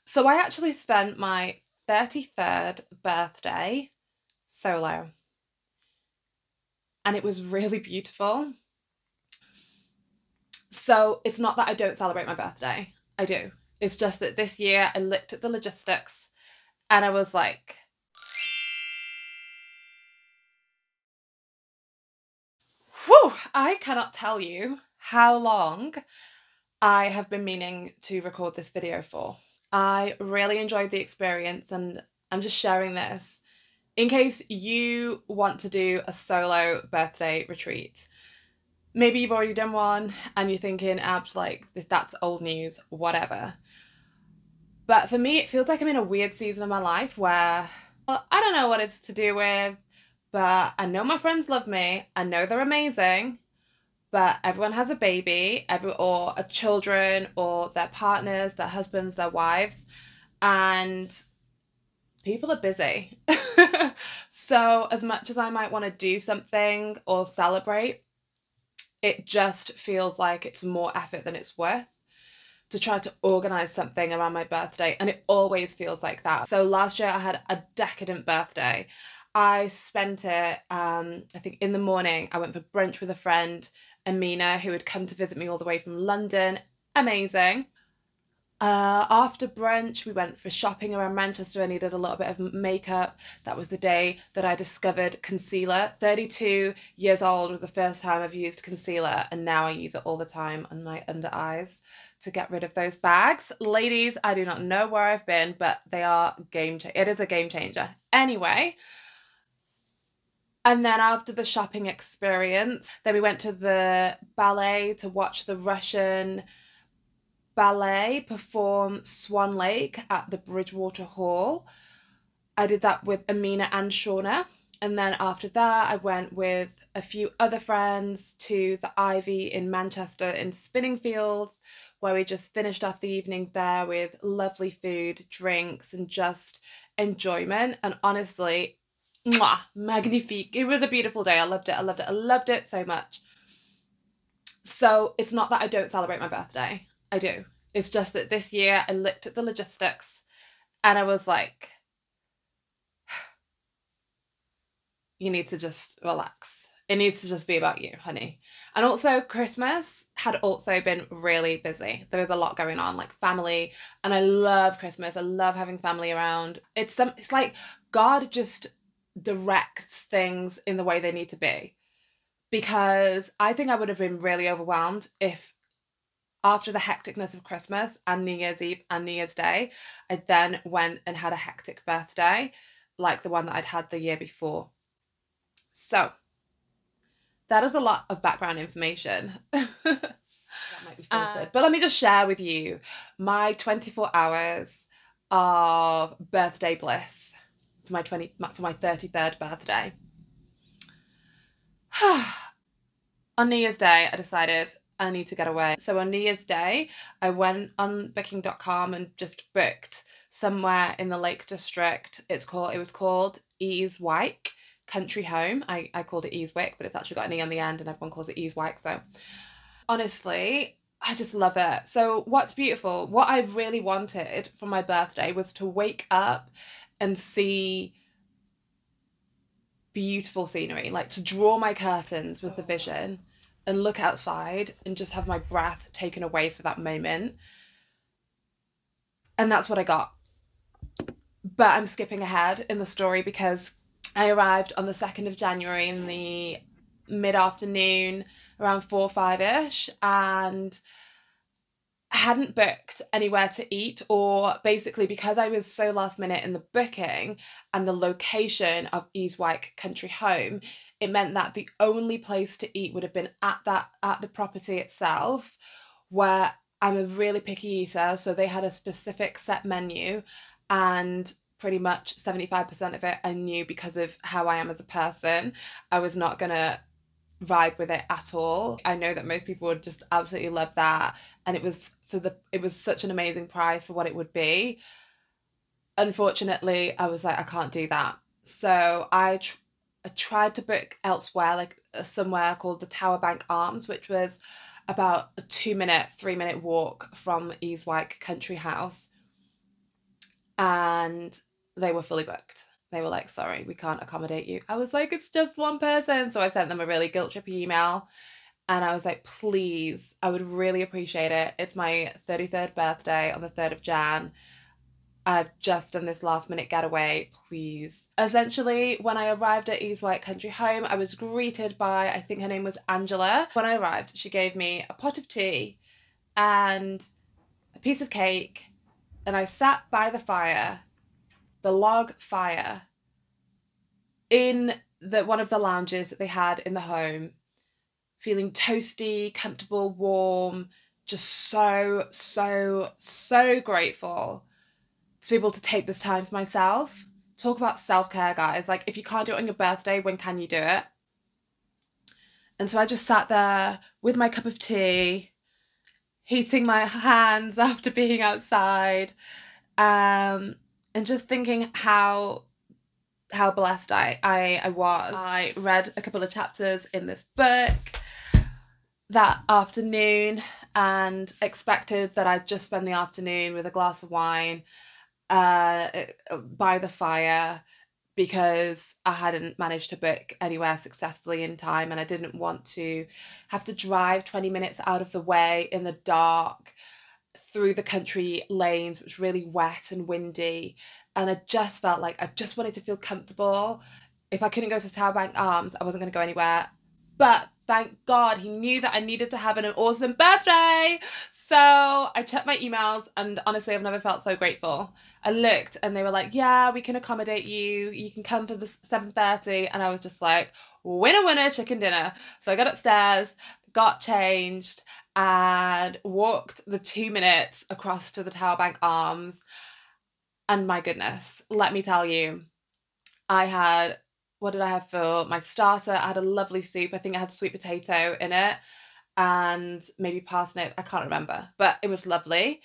So I actually spent my 33rd birthday solo, and it was really beautiful. So it's not that I don't celebrate my birthday. I do. It's just that this year I looked at the logistics and I was like, whew, I cannot tell you how long I have been meaning to record this video for. I really enjoyed the experience, and I'm just sharing this in case you want to do a solo birthday retreat. Maybe you've already done one and you're thinking, abs, like, that's old news, whatever. But for me, it feels like I'm in a weird season of my life where, well, I don't know what it's to do with, but I know my friends love me. I know they're amazing, but everyone has a baby, or a children, or their partners, their husbands, their wives, and people are busy. So as much as I might want to do something or celebrate, it just feels like it's more effort than it's worth to try to organize something around my birthday, and it always feels like that. So last year I had a decadent birthday. I spent it, I think in the morning, I went for brunch with a friend, Amina, who had come to visit me all the way from London. Amazing. After brunch, we went for shopping around Manchester. I needed a little bit of makeup. That was the day that I discovered concealer. 32 years old was the first time I've used concealer, and now I use it all the time on my under eyes to get rid of those bags. Ladies, I do not know where I've been, but they are it is a game changer. Anyway, and then after the shopping experience, then we went to the ballet to watch the Russian ballet perform Swan Lake at the Bridgewater Hall. I did that with Amina and Shauna. And then after that, I went with a few other friends to the Ivy in Manchester in Spinningfields, where we just finished off the evening there with lovely food, drinks, and just enjoyment. And honestly, mwah, magnifique. It was a beautiful day. I loved it. I loved it. I loved it so much. So it's not that I don't celebrate my birthday. I do. It's just that this year I looked at the logistics and I was like, you need to just relax. It needs to just be about you, honey. And also Christmas had also been really busy. There was a lot going on, like family, and I love Christmas. I love having family around. It's like God just directs things in the way they need to be. Because I think I would have been really overwhelmed if after the hecticness of Christmas and New Year's Eve and New Year's Day, I then went and had a hectic birthday like the one that I'd had the year before. So that is a lot of background information. That might be filtered. But let me just share with you my 24 hours of birthday bliss for my 33rd birthday. On New Year's Day, I decided I need to get away. So on New Year's Day, I went on booking.com and just booked somewhere in the Lake District. It was called Ees Wyke Country Home. I called it Ees Wyke, but it's actually got an E on the end and everyone calls it Ees Wyke. So honestly, I just love it. So what's beautiful, what I really wanted for my birthday was to wake up and see beautiful scenery, like to draw my curtains with the vision and look outside and just have my breath taken away for that moment. And that's what I got. But I'm skipping ahead in the story because I arrived on the 2nd of January in the mid-afternoon, around 4 or 5-ish, and I hadn't booked anywhere to eat, or basically because I was so last minute in the booking and the location of Ees Wyke Country Home, it meant that the only place to eat would have been at the property itself, where I'm a really picky eater, so they had a specific set menu, and pretty much 75% of it I knew because of how I am as a person. I was not gonna vibe with it at all. I know that most people would just absolutely love that, and it was such an amazing price for what it would be. Unfortunately, I was like, I can't do that. So I tried to book elsewhere, like somewhere called the Tower Bank Arms, which was about a 3-minute walk from Ees Wyke Country House. and they were fully booked. They were like, sorry, we can't accommodate you. I was like, it's just one person. So I sent them a really guilt-trippy email and I was like, please, I would really appreciate it. It's my 33rd birthday on the 3rd of Jan. I've just done this last minute getaway, please. Essentially, when I arrived at Ees Wyke country home, I was greeted by, I think her name was Angela. When I arrived, she gave me a pot of tea and a piece of cake, and I sat by the fire, the log fire, in one of the lounges that they had in the home, feeling toasty, comfortable, warm, just so grateful to be able to take this time for myself. Talk about self-care, guys. Like, if you can't do it on your birthday, when can you do it? And so I just sat there with my cup of tea, heating my hands after being outside, and just thinking how blessed I was. I read a couple of chapters in this book that afternoon and expected that I'd just spend the afternoon with a glass of wine by the fire, because I hadn't managed to book anywhere successfully in time, and I didn't want to have to drive 20 minutes out of the way in the dark through the country lanes, which was really wet and windy. And I just felt like I just wanted to feel comfortable. If I couldn't go to Tower Bank Arms, I wasn't going to go anywhere. But thank God he knew that I needed to have an awesome birthday. So I checked my emails, and honestly, I've never felt so grateful. I looked and they were like, yeah, we can accommodate you. You can come for the 7:30. And I was just like, winner, winner, chicken dinner. So I got upstairs, got changed, and walked the 2 minutes across to the Tower Bank Arms. And my goodness, let me tell you, I had, what did I have for my starter? I had a lovely soup. I think I had sweet potato in it and maybe parsnip. I can't remember, but it was lovely.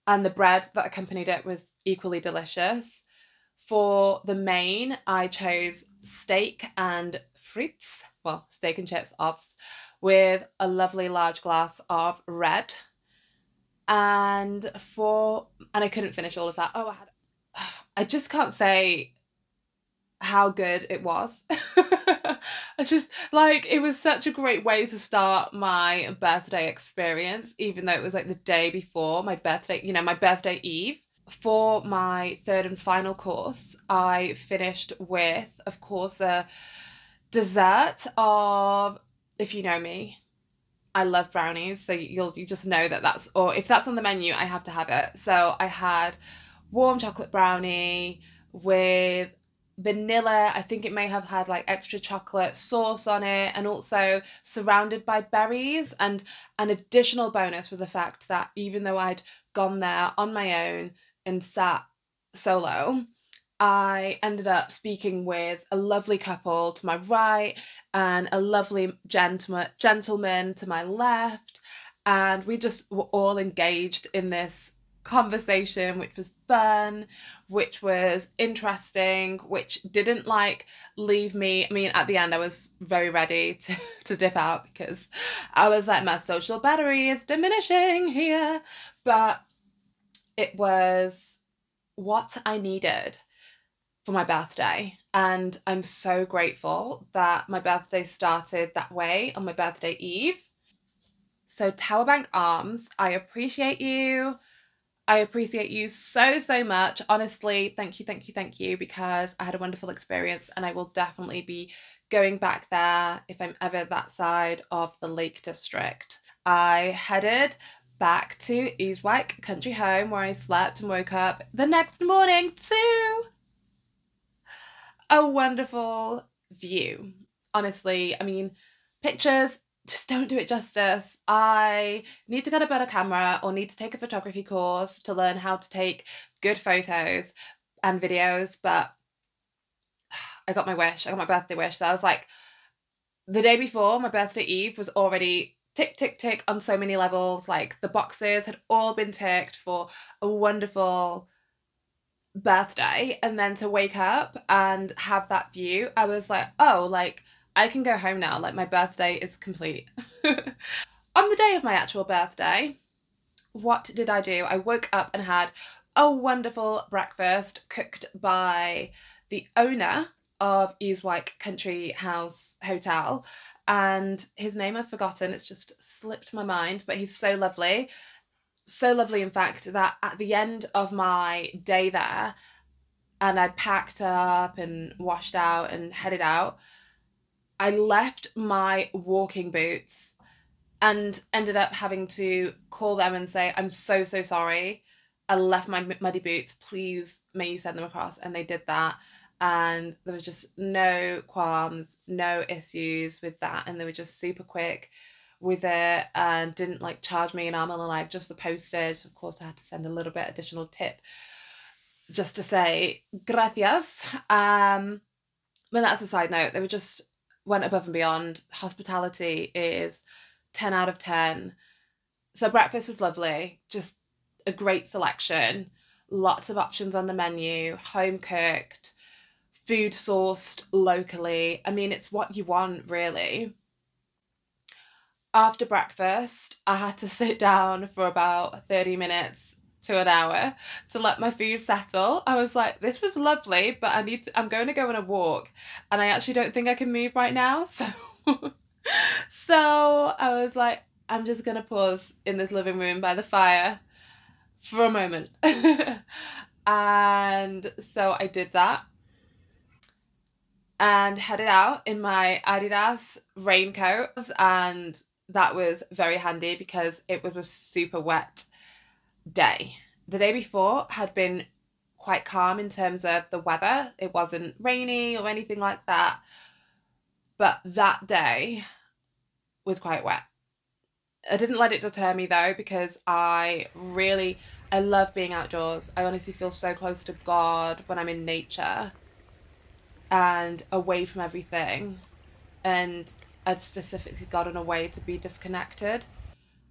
And the bread that accompanied it was equally delicious. For the main, I chose steak and frites, well, steak and chips, obvs, with a lovely large glass of red. And I couldn't finish all of that. I just can't say how good it was. I just, like, it was such a great way to start my birthday experience, even though it was like the day before my birthday, you know, my birthday eve. For my third and final course, I finished with, of course, a dessert of, if you know me, I love brownies, so you just know that that's, or if that's on the menu, I have to have it. So I had warm chocolate brownie with vanilla. I think it may have had like extra chocolate sauce on it, and also surrounded by berries. And an additional bonus was the fact that even though I'd gone there on my own and sat solo, I ended up speaking with a lovely couple to my right and a lovely gentleman to my left, and we just were all engaged in this conversation, which was fun, which was interesting, which didn't like leave me. I mean, at the end I was very ready to dip out, because I was like, my social battery is diminishing here, but it was what I needed for my birthday. And I'm so grateful that my birthday started that way on my birthday eve. So Tower Bank Arms, I appreciate you. I appreciate you so much. Honestly, thank you, because I had a wonderful experience, and I will definitely be going back there if I'm ever that side of the Lake District. I headed back to Ees Wyke country home, where I slept and woke up the next morning to a wonderful view. Honestly, I mean, pictures just don't do it justice. I need to get a better camera, or need to take a photography course to learn how to take good photos and videos, but I got my wish. I got my birthday wish. So I was like, the day before my birthday eve was already tick on so many levels. Like, the boxes had all been ticked for a wonderful birthday, and then to wake up and have that view, I was like, oh, like, I can go home now. Like, my birthday is complete. On the day of my actual birthday, what did I do? I woke up and had a wonderful breakfast cooked by the owner of Ees Wyke Country House Hotel. And his name I've forgotten, it's just slipped my mind, but he's so lovely. So lovely, in fact, that at the end of my day there, and I'd packed up and washed out and headed out, I left my walking boots and ended up having to call them and say, I'm so, so sorry. I left my muddy boots. Please, may you send them across? And they did that. And there was just no qualms, no issues with that. And they were just super quick with it and didn't like charge me an arm and a leg, just the postage. Of course, I had to send a little bit additional tip just to say gracias. But that's a side note. They were just went above and beyond. Hospitality is 10 out of 10. So breakfast was lovely, just a great selection, lots of options on the menu, home cooked, food sourced locally. I mean, it's what you want, really. After breakfast, I had to sit down for about 30 minutes to an hour to let my food settle. I was like, this was lovely, but I'm going to go on a walk and I actually don't think I can move right now. So I was like, I'm just going to pause in this living room by the fire for a moment. And so I did that and headed out in my Adidas raincoat, and that was very handy because it was a super wet day. The day before had been quite calm in terms of the weather. It wasn't rainy or anything like that. But that day was quite wet. I didn't let it deter me though, because I love being outdoors. I honestly feel so close to God when I'm in nature and away from everything. And I'd specifically gotten away to be disconnected.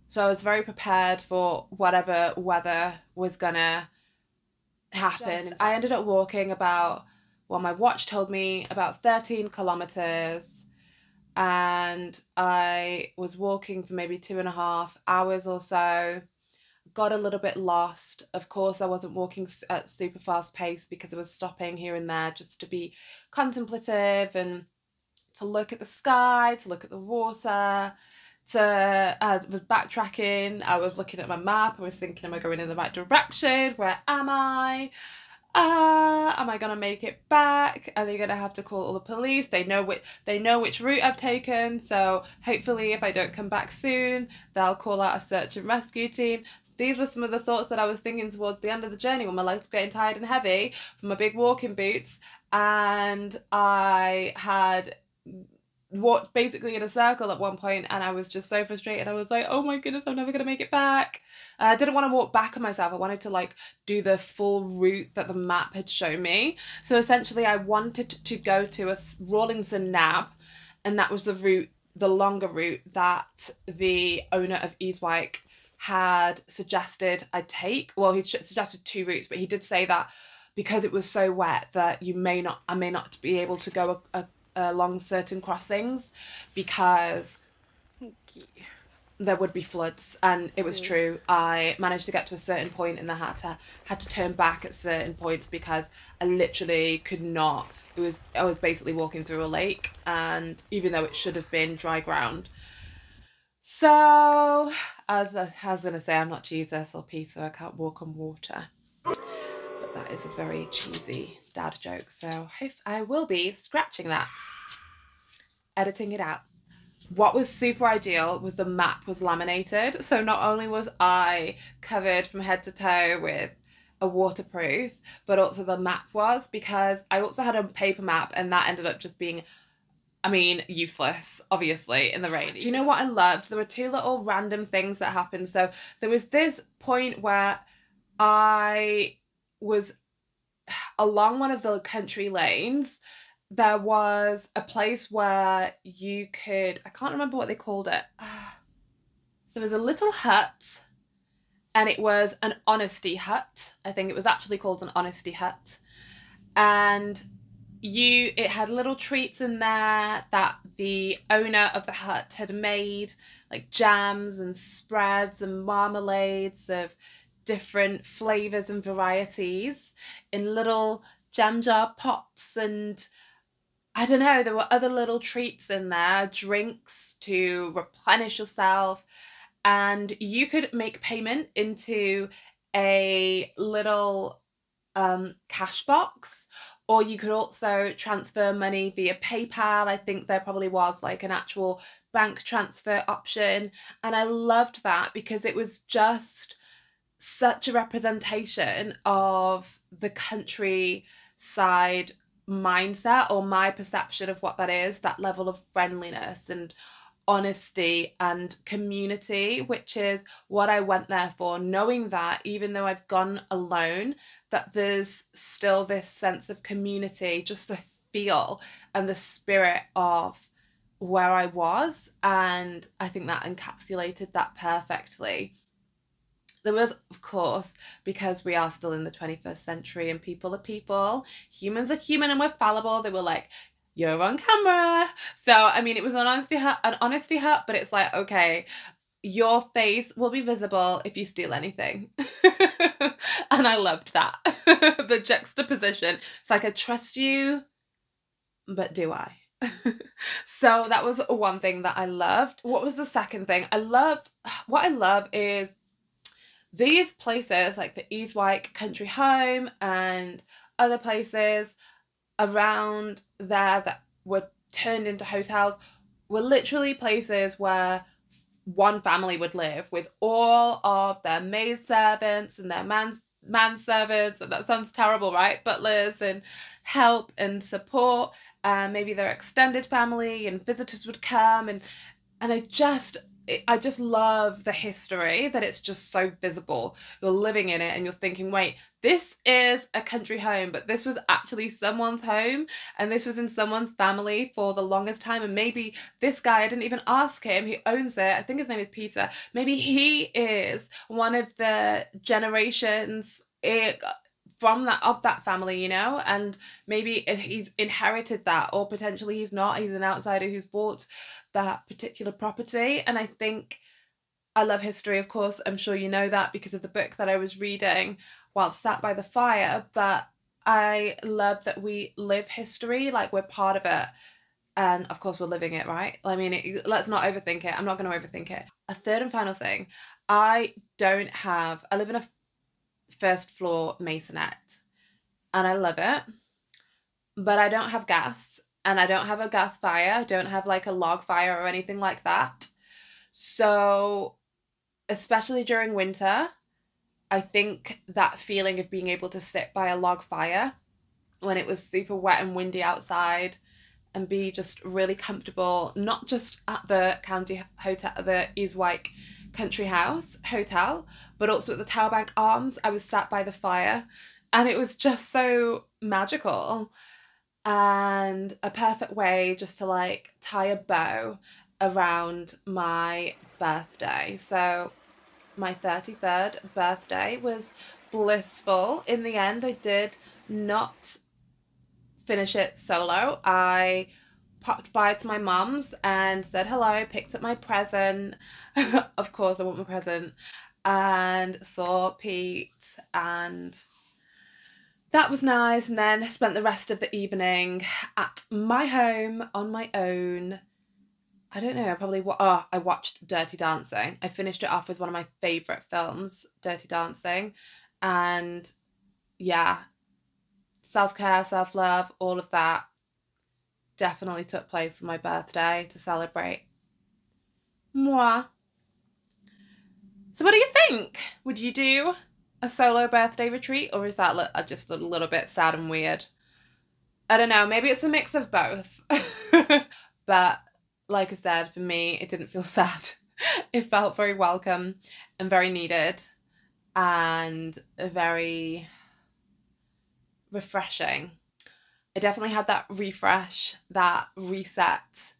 So I was very prepared for whatever weather was gonna happen. I ended up walking about, well, my watch told me about 13 kilometers, and I was walking for maybe 2.5 hours or so. Got a little bit lost. Of course, I wasn't walking at super fast pace because I was stopping here and there just to be contemplative and to look at the sky, to look at the water. I was backtracking, I was looking at my map, I was thinking, am I going in the right direction? Where am I? Am I gonna make it back? Are they gonna have to call all the police? They know which route I've taken, so hopefully if I don't come back soon, they'll call out a search and rescue team. These were some of the thoughts that I was thinking towards the end of the journey when my legs were getting tired and heavy from my big walking boots, and I had walked basically in a circle at one point, and I was just so frustrated. I was like, oh my goodness, I'm never gonna make it back. I didn't want to walk back on myself. I wanted to like do the full route that the map had shown me. So essentially I wanted to go to a Rawlinson Nab, and that was the route, the longer route that the owner of Ees Wyke had suggested I take. Well, he suggested 2 routes, but he did say that because it was so wet that I may not be able to go along certain crossings because there would be floods, and it was true. I managed to get to a certain point and I had to turn back at certain points because I literally could not. I was basically walking through a lake, and even though it should have been dry ground. So as I was gonna say, I'm not Jesus or Peter, I can't walk on water. But that is a very cheesy dad joke, so I will be scratching that, editing it out. What was super ideal was the map was laminated, so not only was I covered from head to toe with a waterproof, but also the map was, because I also had a paper map and that ended up just being, I mean, useless, obviously, in the rain. Do you know what I loved? There were 2 little random things that happened. So there was this point where I was along one of the country lanes. There was a place where you could, I can't remember what they called it. There was a little hut, and it was an honesty hut. I think it was actually called an honesty hut. And it had little treats in there that the owner of the hut had made, like jams and spreads and marmalades of different flavors and varieties in little jam jar pots, and I don't know, there were other little treats in there, drinks to replenish yourself, and you could make payment into a little cash box, or you could also transfer money via PayPal. I think there probably was like an actual bank transfer option, and I loved that because it was just such a representation of the countryside mindset, or my perception of what that is, that level of friendliness and honesty and community, which is what I went there for, knowing that even though I've gone alone, that there's still this sense of community, just the feel and the spirit of where I was. And I think that encapsulated that perfectly. There was, of course, because we are still in the 21st century and people are people, humans are human and we're fallible, they were like, you're on camera. So, I mean, it was an honesty hut, but it's like, okay, your face will be visible if you steal anything. And I loved that. The juxtaposition. It's like, I trust you, but do I? So that was one thing that I loved. What was the second thing? What I love is these places like the Ees Wyke country home and other places around there that were turned into hotels were literally places where one family would live with all of their maidservants and their manservants, and that sounds terrible, right? Butlers and help and support, and maybe their extended family, and visitors would come, and I just love the history, that it's just so visible. You're living in it and you're thinking, wait, this is a country home, but this was actually someone's home, and this was in someone's family for the longest time. And maybe this guy, I didn't even ask him, he owns it, I think his name is Peter, maybe he is one of the generations from that family, you know, and maybe he's inherited that, or potentially he's not, he's an outsider who's bought that particular property. And I think I love history, of course, I'm sure you know that because of the book that I was reading while sat by the fire, but I love that we live history, like we're part of it, and of course we're living it, right? I mean, let's not overthink it. I'm not going to overthink it. A third and final thing, I live in a first floor maisonette and I love it, but I don't have gas, and I don't have a gas fire. I don't have like a log fire or anything like that. So, especially during winter, I think that feeling of being able to sit by a log fire when it was super wet and windy outside and be just really comfortable, not just at the county hotel, the Ees Wyke country house hotel, but also at the Tower Bank Arms. I was sat by the fire and it was just so magical, and a perfect way just to like tie a bow around my birthday. So my 33rd birthday was blissful. In the end, I did not finish it solo. I popped by to my mum's and said hello, picked up my present. Of course, I want my present. And saw Pete, and that was nice. And then spent the rest of the evening at my home on my own. I don't know, I watched Dirty Dancing. I finished it off with one of my favourite films, Dirty Dancing. And yeah, self-care, self-love, all of that definitely took place on my birthday to celebrate moi. So what do you think? Would you do a solo birthday retreat, or is that just a little bit sad and weird? I don't know, maybe it's a mix of both. But like I said, for me, it didn't feel sad. It felt very welcome and very needed and very refreshing. I definitely had that refresh, that reset,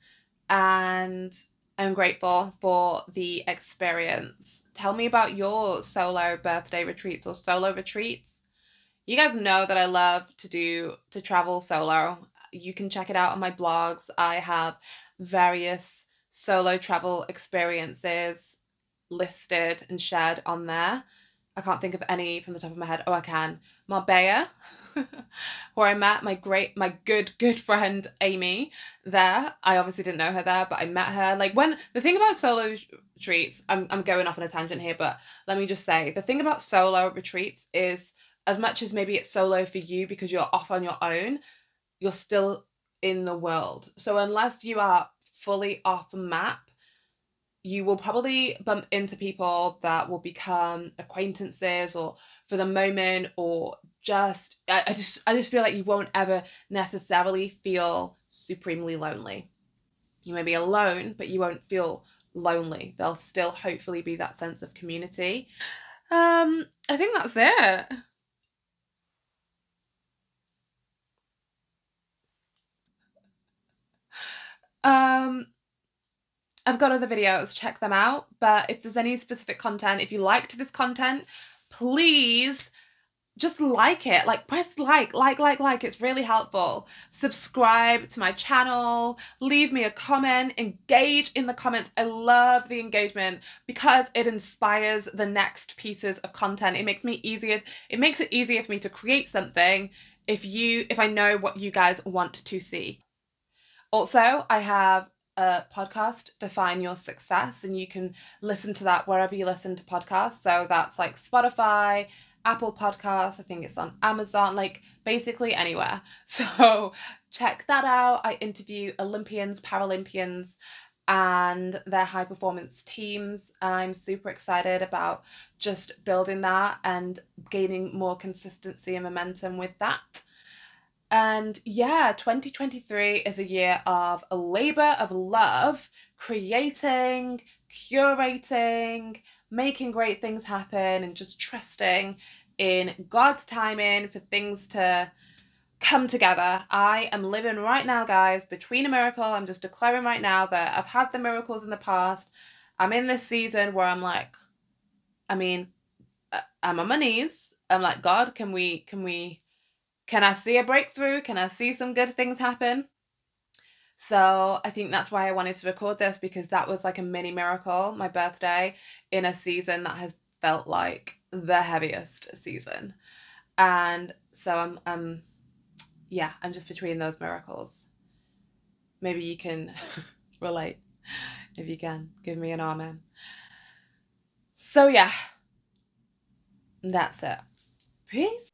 and I'm grateful for the experience. Tell me about your solo birthday retreats or solo retreats. You guys know that I love to travel solo. You can check it out on my blogs. I have various solo travel experiences listed and shared on there. I can't think of any from the top of my head. Oh, I can. Marbella, where I met my good friend Amy there. I obviously didn't know her there, but I met her. Like, when the thing about solo retreats, I'm going off on a tangent here, but let me just say, the thing about solo retreats is, as much as maybe it's solo for you because you're off on your own, you're still in the world. So unless you are fully off the map, you will probably bump into people that will become acquaintances or for the moment, or just I just feel like you won't ever necessarily feel supremely lonely. You may be alone, but you won't feel lonely. There'll still hopefully be that sense of community. I think that's it. I've got other videos, check them out. But if there's any specific content, if you liked this content, please just like it. Like, press like. It's really helpful. Subscribe to my channel, leave me a comment, engage in the comments. I love the engagement because it inspires the next pieces of content. It makes it easier for me to create something if I know what you guys want to see. Also, I have a podcast, Define Your Success, and you can listen to that wherever you listen to podcasts. So that's like Spotify, Apple Podcasts, I think it's on Amazon, like basically anywhere. So check that out. I interview Olympians, Paralympians, and their high performance teams. I'm super excited about just building that and gaining more consistency and momentum with that. And yeah, 2023 is a year of a labor of love, creating, curating, making great things happen, and just trusting in God's timing for things to come together. I am living right now, guys, between a miracle. I'm just declaring right now that I've had the miracles in the past. I'm in this season where I'm like, I'm on my knees. I'm like, God, can I see a breakthrough? Can I see some good things happen? So I think that's why I wanted to record this, because that was like a mini miracle, my birthday, in a season that has felt like the heaviest season. And so I'm just between those miracles. Maybe you can relate. If you can, give me an amen. So yeah, that's it. Peace.